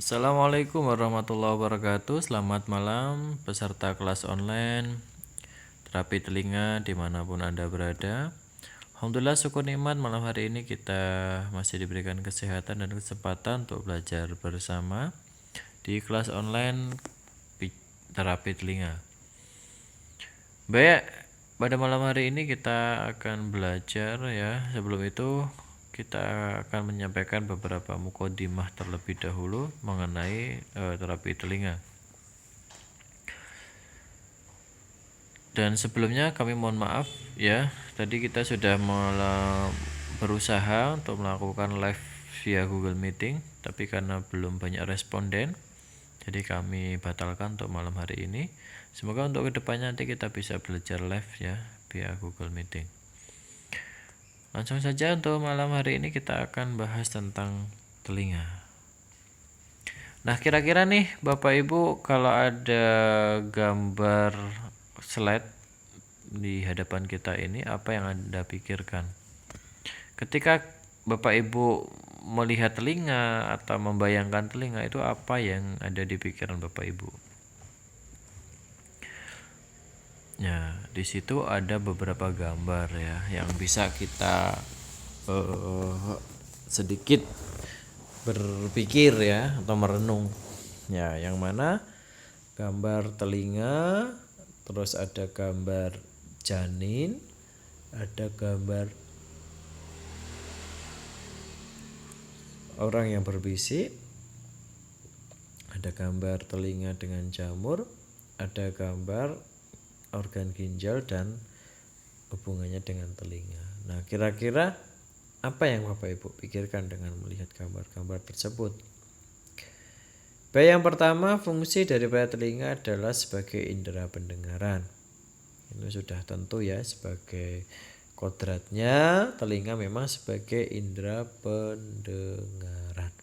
Assalamualaikum warahmatullahi wabarakatuh. Selamat malam peserta kelas online terapi telinga dimanapun Anda berada. Alhamdulillah syukur nikmat malam hari ini kita masih diberikan kesehatan dan kesempatan untuk belajar bersama di kelas online terapi telinga. Baik, pada malam hari ini kita akan belajar ya. Sebelum itu kita akan menyampaikan beberapa mukadimah terlebih dahulu mengenai terapi telinga. Dan sebelumnya kami mohon maaf ya, tadi kita sudah berusaha untuk melakukan live via Google Meeting, tapi karena belum banyak responden, jadi kami batalkan untuk malam hari ini. Semoga untuk kedepannya nanti kita bisa belajar live ya via Google Meeting. Langsung saja untuk malam hari ini kita akan bahas tentang telinga. Nah, kira-kira nih Bapak Ibu kalau ada gambar slide di hadapan kita ini, apa yang Anda pikirkan? Ketika Bapak Ibu melihat telinga atau membayangkan telinga, itu apa yang ada di pikiran Bapak Ibu? Ya, di situ ada beberapa gambar ya yang bisa kita sedikit berpikir ya atau merenung. Ya, yang mana gambar telinga, terus ada gambar janin, ada gambar orang yang berbisik, ada gambar telinga dengan jamur, ada gambar organ ginjal dan hubungannya dengan telinga. Nah, kira-kira apa yang Bapak Ibu pikirkan dengan melihat gambar-gambar tersebut? Baik, yang pertama, fungsi daripada telinga adalah sebagai indera pendengaran. Ini sudah tentu ya, sebagai kodratnya telinga memang sebagai indera pendengaran.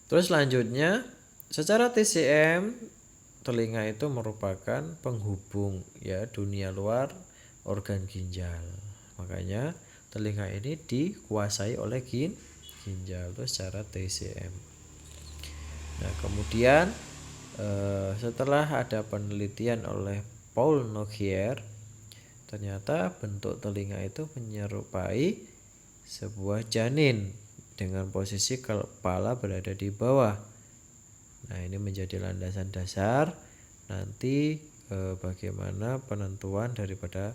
Terus selanjutnya, secara TCM telinga itu merupakan penghubung ya dunia luar organ ginjal. Makanya telinga ini dikuasai oleh ginjal itu secara TCM. Nah, kemudian setelah ada penelitian oleh Paul Nogier, ternyata bentuk telinga itu menyerupai sebuah janin dengan posisi kepala berada di bawah. Nah, ini menjadi landasan dasar nanti bagaimana penentuan daripada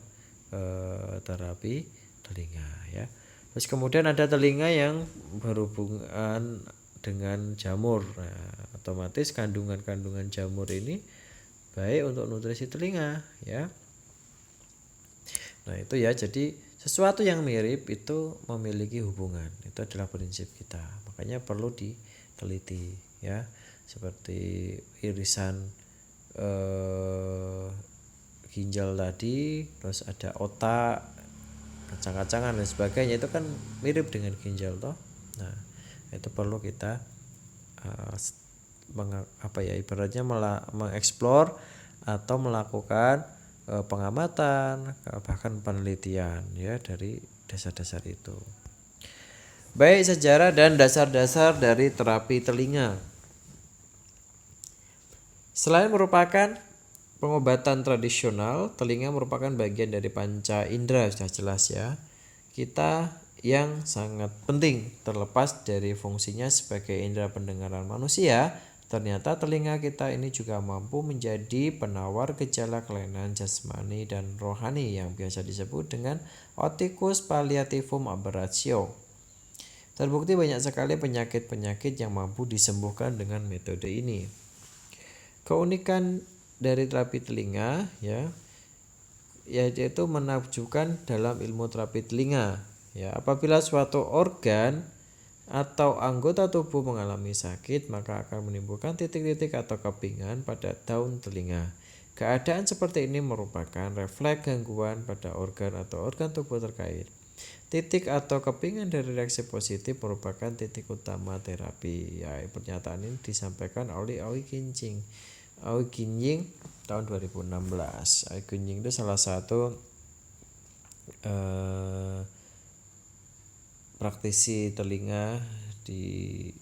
terapi telinga ya. Terus kemudian ada telinga yang berhubungan dengan jamur. Nah, otomatis kandungan-kandungan jamur ini baik untuk nutrisi telinga ya. Nah, itu ya, jadi sesuatu yang mirip itu memiliki hubungan. Itu adalah prinsip kita. Makanya perlu diteliti ya. Seperti irisan ginjal tadi, terus ada otak, kacang-kacangan dan sebagainya, itu kan mirip dengan ginjal toh. Nah, itu perlu kita ibaratnya mengeksplor atau melakukan pengamatan, bahkan penelitian ya dari dasar-dasar itu. Baik, sejarah dan dasar-dasar dari terapi telinga. Selain merupakan pengobatan tradisional, telinga merupakan bagian dari panca indera, sudah jelas ya. Kita yang sangat penting terlepas dari fungsinya sebagai indera pendengaran manusia, ternyata telinga kita ini juga mampu menjadi penawar gejala kelainan jasmani dan rohani yang biasa disebut dengan oticus palliativum aberratio. Terbukti banyak sekali penyakit-penyakit yang mampu disembuhkan dengan metode ini. Keunikan dari terapi telinga ya, yaitu menakjubkan dalam ilmu terapi telinga. Ya, apabila suatu organ atau anggota tubuh mengalami sakit, maka akan menimbulkan titik-titik atau kepingan pada daun telinga. Keadaan seperti ini merupakan refleks gangguan pada organ atau organ tubuh terkait. Titik atau kepingan dari reaksi positif merupakan titik utama terapi. Ya, pernyataan ini disampaikan oleh Aoi Ginjing tahun 2016. Aoi Ginjing itu salah satu praktisi telinga di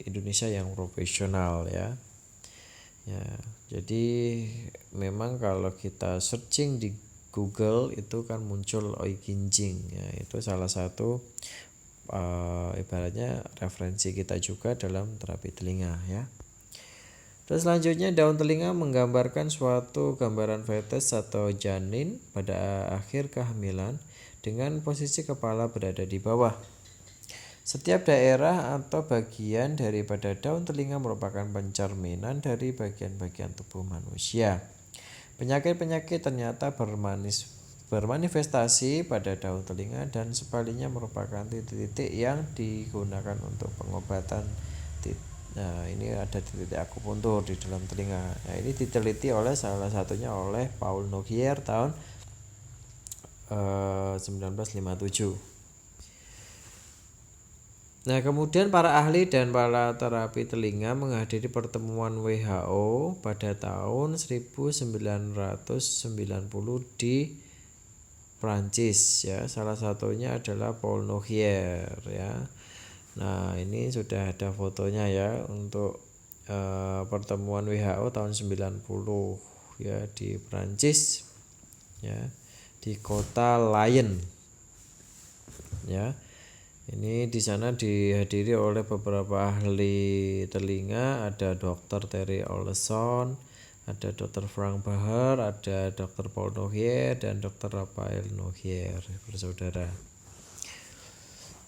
Indonesia yang profesional ya. Ya, jadi memang kalau kita searching di Google itu kan muncul Oi Ginjing ya, itu salah satu ibaratnya referensi kita juga dalam terapi telinga ya. Terus selanjutnya daun telinga menggambarkan suatu gambaran fetus atau janin pada akhir kehamilan dengan posisi kepala berada di bawah. Setiap daerah atau bagian daripada daun telinga merupakan pencerminan dari bagian-bagian tubuh manusia. Penyakit-penyakit ternyata bermanifestasi pada daun telinga dan sebaliknya merupakan titik-titik yang digunakan untuk pengobatan. Nah, ini ada titik akupuntur di dalam telinga. Nah, ini diteliti oleh salah satunya oleh Paul Nogier tahun 1957. Nah, kemudian para ahli dan para terapi telinga menghadiri pertemuan WHO pada tahun 1990 di Prancis ya. Salah satunya adalah Paul Nogier ya. Nah, ini sudah ada fotonya ya untuk pertemuan WHO tahun 90 ya di Prancis ya, di kota Lyon ya. Ini di sana dihadiri oleh beberapa ahli telinga, ada Dr. Terry Oleson, ada Dr. Frank Baher, ada Dr. Paul Nogier dan Dr. Raphael Nogier, bersaudara.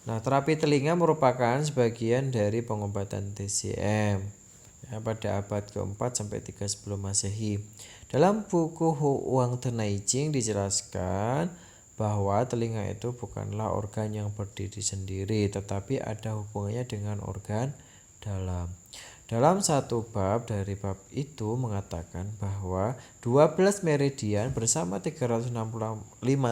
Nah, terapi telinga merupakan sebagian dari pengobatan TCM ya, pada abad ke-4 sampai 3 sebelum Masehi. Dalam buku Huang Tenaijing dijelaskan bahwa telinga itu bukanlah organ yang berdiri sendiri, tetapi ada hubungannya dengan organ dalam. Dalam satu bab dari bab itu mengatakan bahwa 12 meridian bersama 365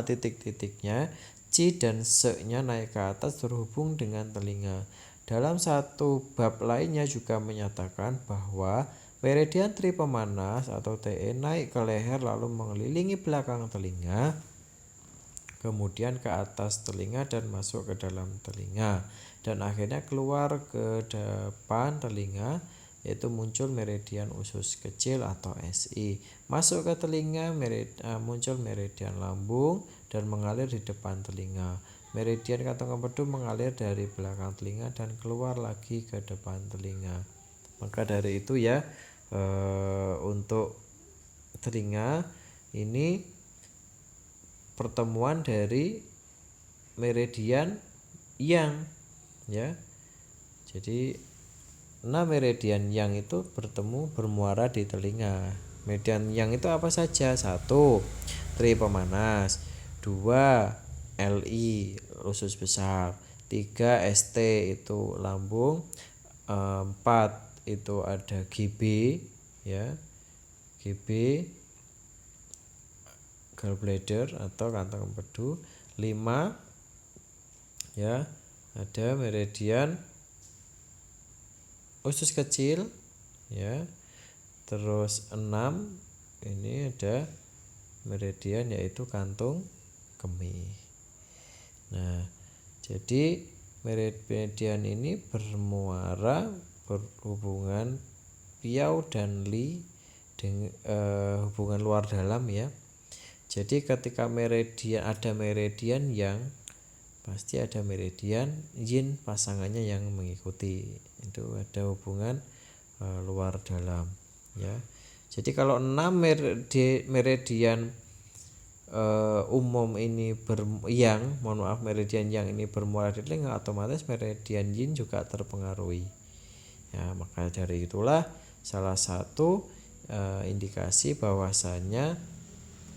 titik-titiknya C dan S-nya naik ke atas terhubung dengan telinga. Dalam satu bab lainnya juga menyatakan bahwa meridian tripemanas atau TE naik ke leher lalu mengelilingi belakang telinga, kemudian ke atas telinga dan masuk ke dalam telinga, dan akhirnya keluar ke depan telinga, yaitu muncul meridian usus kecil atau SI. Masuk ke telinga muncul meridian lambung dan mengalir di depan telinga. Meridian kantong empedu mengalir dari belakang telinga dan keluar lagi ke depan telinga. Maka dari itu ya, untuk telinga ini pertemuan dari meridian yang ya. Jadi 6 meridian yang itu bermuara di telinga. Meridian yang itu apa saja? 1. Tri pemanas, 2. LI usus besar, 3. ST itu lambung, 4 itu ada GB ya. GB gallbladder atau kantong empedu. 5 ya, ada meridian usus kecil ya. Terus 6 ini ada meridian yaitu kantung kemih. Nah, jadi meridian ini bermuara berhubungan piau dan li dengan hubungan luar dalam ya. Jadi ketika ada meridian yang, pasti ada meridian yin pasangannya yang mengikuti. Itu ada hubungan luar dalam ya. Jadi kalau 6 meridian umum ini meridian yang ini bermuara di telinga, otomatis meridian yin juga terpengaruhi. Ya, maka dari itulah salah satu indikasi bahwasanya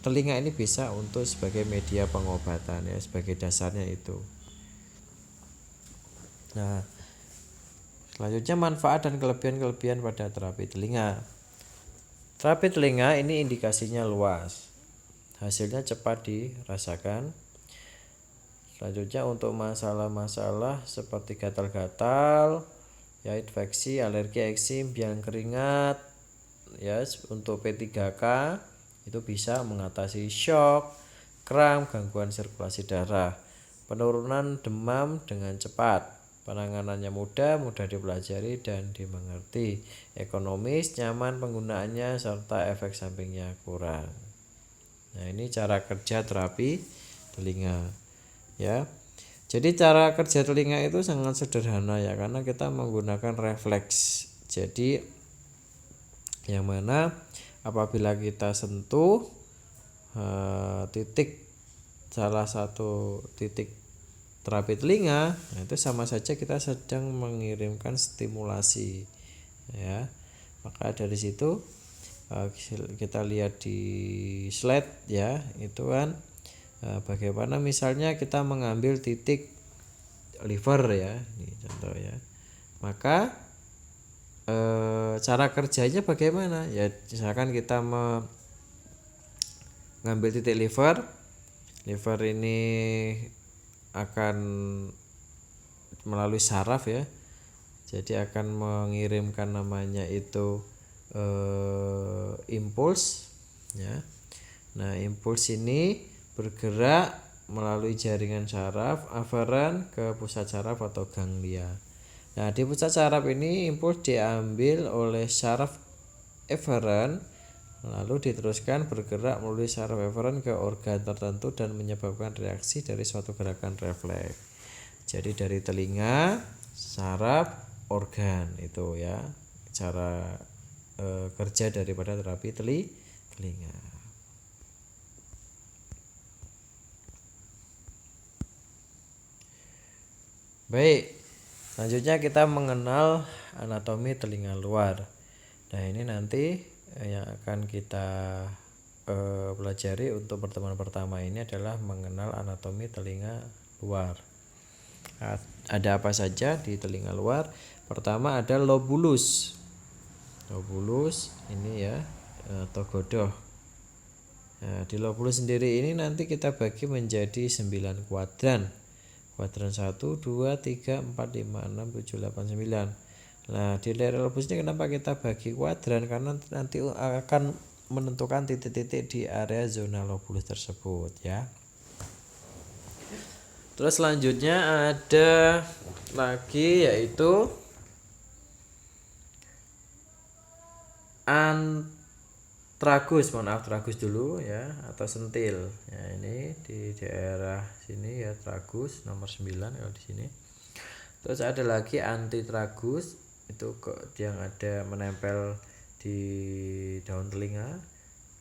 telinga ini bisa untuk sebagai media pengobatan ya, sebagai dasarnya itu. Nah, selanjutnya manfaat dan kelebihan-kelebihan pada terapi telinga. Terapi telinga ini indikasinya luas, hasilnya cepat dirasakan. Selanjutnya untuk masalah-masalah seperti gatal-gatal, ya, infeksi, alergi, eksim, biang keringat, ya, untuk P3K itu bisa mengatasi shock, kram, gangguan sirkulasi darah, penurunan demam dengan cepat, Penanganannya mudah dipelajari dan dimengerti. Ekonomis, nyaman penggunaannya serta efek sampingnya kurang. Nah, ini cara kerja terapi telinga ya. Jadi cara kerja telinga itu sangat sederhana ya, karena kita menggunakan refleks. Jadi yang mana apabila kita sentuh titik salah satu titik terapi telinga, nah itu sama saja kita sedang mengirimkan stimulasi ya. Maka dari situ kita lihat di slide ya, itu kan bagaimana misalnya kita mengambil titik liver ya, ini contoh ya. Maka cara kerjanya bagaimana ya, misalkan kita mengambil titik liver ini akan melalui saraf ya, jadi akan mengirimkan namanya itu impuls ya. Nah, impuls ini bergerak melalui jaringan saraf aferen ke pusat saraf atau ganglia. Nah, di pusat saraf ini impuls diambil oleh saraf eferen, lalu diteruskan bergerak melalui saraf eferen ke organ tertentu dan menyebabkan reaksi dari suatu gerakan refleks. Jadi dari telinga, saraf, organ, itu ya cara kerja daripada terapi telinga. Baik, selanjutnya kita mengenal anatomi telinga luar. Nah, ini nanti yang akan kita pelajari untuk pertemuan pertama ini adalah mengenal anatomi telinga luar. Ada apa saja di telinga luar? Pertama ada lobulus. Lobulus ini ya, atau godoh. Nah, di lobulus sendiri ini nanti kita bagi menjadi 9 kuadran. Kuadran 1, 2, 3, 4, 5, 6, 7, 8, 9. Nah, di layar lobulus ini kenapa kita bagi kuadran? Karena nanti akan menentukan titik-titik di area zona lobulus tersebut ya. Terus selanjutnya ada lagi yaitu tragus, tragus dulu ya, atau sentil. Ya, ini di daerah sini ya, tragus nomor 9 kalau di sini. Terus ada lagi antitragus, itu yang ada menempel di daun telinga.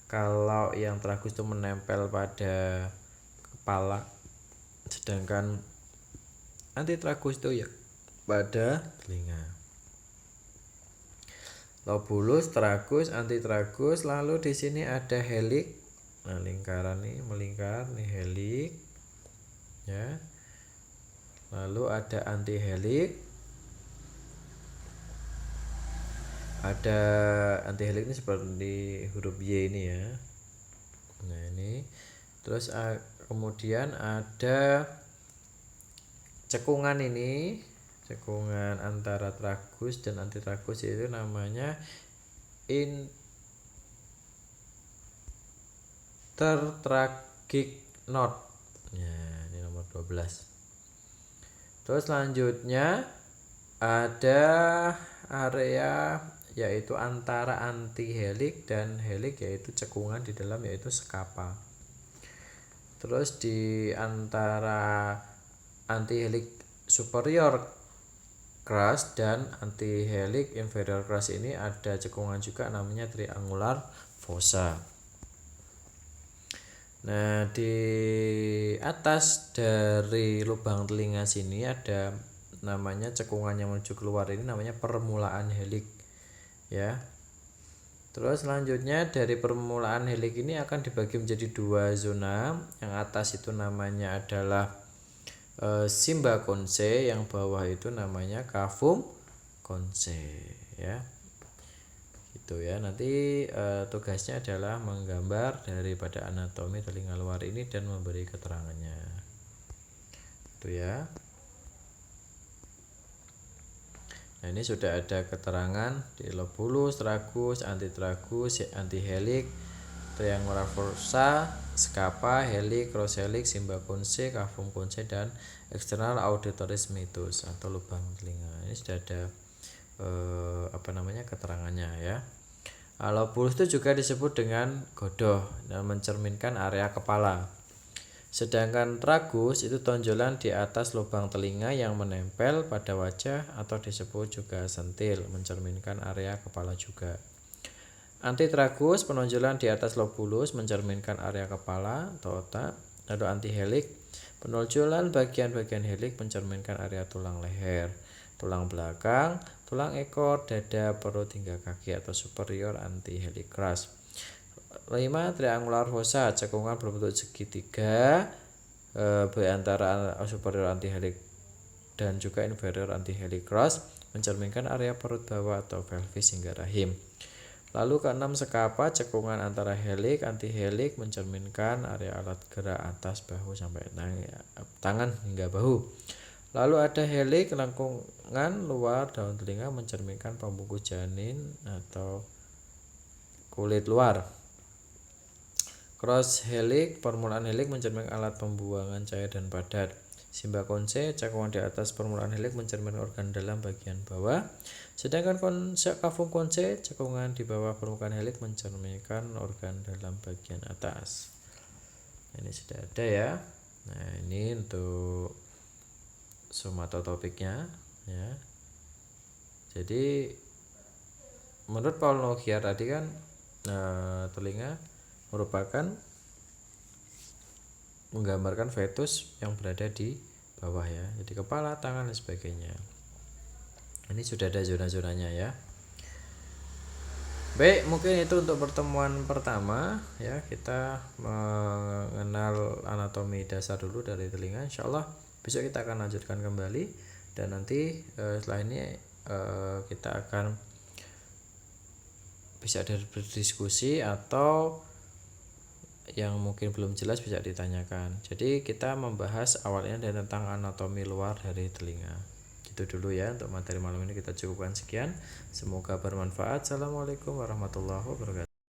Kalau yang tragus itu menempel pada kepala, sedangkan antitragus itu ya pada telinga. Lobulus, tragus, antitragus, lalu di sini ada helik. Nah, lingkaran nih melingkar nih, helik ya. Lalu ada antihelik. Ada antihelik ini seperti huruf Y ini ya. Nah, ini terus kemudian ada cekungan ini, cekungan antara tragus dan antitragus, itu namanya intertragic node. Ya, ini nomor 12. Terus selanjutnya ada area yaitu antara antihelik dan helik, yaitu cekungan di dalam yaitu skapa. Terus di antara antihelik superior crus dan antihelik inferior crus ini ada cekungan juga namanya triangular fossa. Nah, di atas dari lubang telinga sini ada namanya cekungan yang menuju keluar, ini namanya permulaan helik ya. Terus selanjutnya dari permulaan helik ini akan dibagi menjadi 2 zona. Yang atas itu namanya adalah Simba konse, yang bawah itu namanya kavum konse ya. Gitu ya. Nanti tugasnya adalah menggambar daripada anatomi telinga luar ini dan memberi keterangannya. Itu ya. Nah, ini sudah ada keterangan di lobulus, tragus, antitragus, antihelik, triangular fossa, scapa, helix, cross helix, symbaconce, cavum conce, dan external auditory meatus atau lubang telinga. Ini sudah ada keterangannya ya. Lobulus itu juga disebut dengan godoh dan mencerminkan area kepala. Sedangkan tragus itu tonjolan di atas lubang telinga yang menempel pada wajah atau disebut juga sentil, mencerminkan area kepala juga. Antitragus penonjolan di atas lobulus mencerminkan area kepala atau otak. Lalu antihelik penonjolan bagian-bagian helik mencerminkan area tulang leher, tulang belakang, tulang ekor, dada, perut hingga kaki atau superior antihelik keras. 5. Triangular fossa cekungan berbentuk segitiga antara superior antihelik dan juga inferior antihelik cross mencerminkan area perut bawah atau pelvis hingga rahim. Lalu ke-6 scapa cekungan antara helik antihelik mencerminkan area alat gerak atas bahu sampai tangan hingga bahu. Lalu ada helik lengkungan luar daun telinga mencerminkan pembungkus janin atau kulit luar. Cross helik permulaan helik mencerminkan alat pembuangan cair dan padat. Symbaconce cekungan di atas permulaan helik mencerminkan organ dalam bagian bawah. Sedangkan cavum conce cekungan di bawah permukaan helik mencerminkan organ dalam bagian atas. Ini sudah ada ya. Nah, ini untuk somatotopiknya ya. Jadi menurut Paul Nogier tadi kan telinga merupakan menggambarkan fetus yang berada di bawah ya, jadi kepala, tangan dan sebagainya. Ini sudah ada zona-zonanya ya. Baik, mungkin itu untuk pertemuan pertama ya, kita mengenal anatomi dasar dulu dari telinga. Insyaallah besok kita akan lanjutkan kembali, dan nanti setelah ini kita akan bisa berdiskusi atau yang mungkin belum jelas bisa ditanyakan. Jadi kita membahas awalnya dari tentang anatomi luar dari telinga. Gitu dulu ya, untuk materi malam ini kita cukupkan sekian. Semoga bermanfaat. Assalamualaikum warahmatullahi wabarakatuh.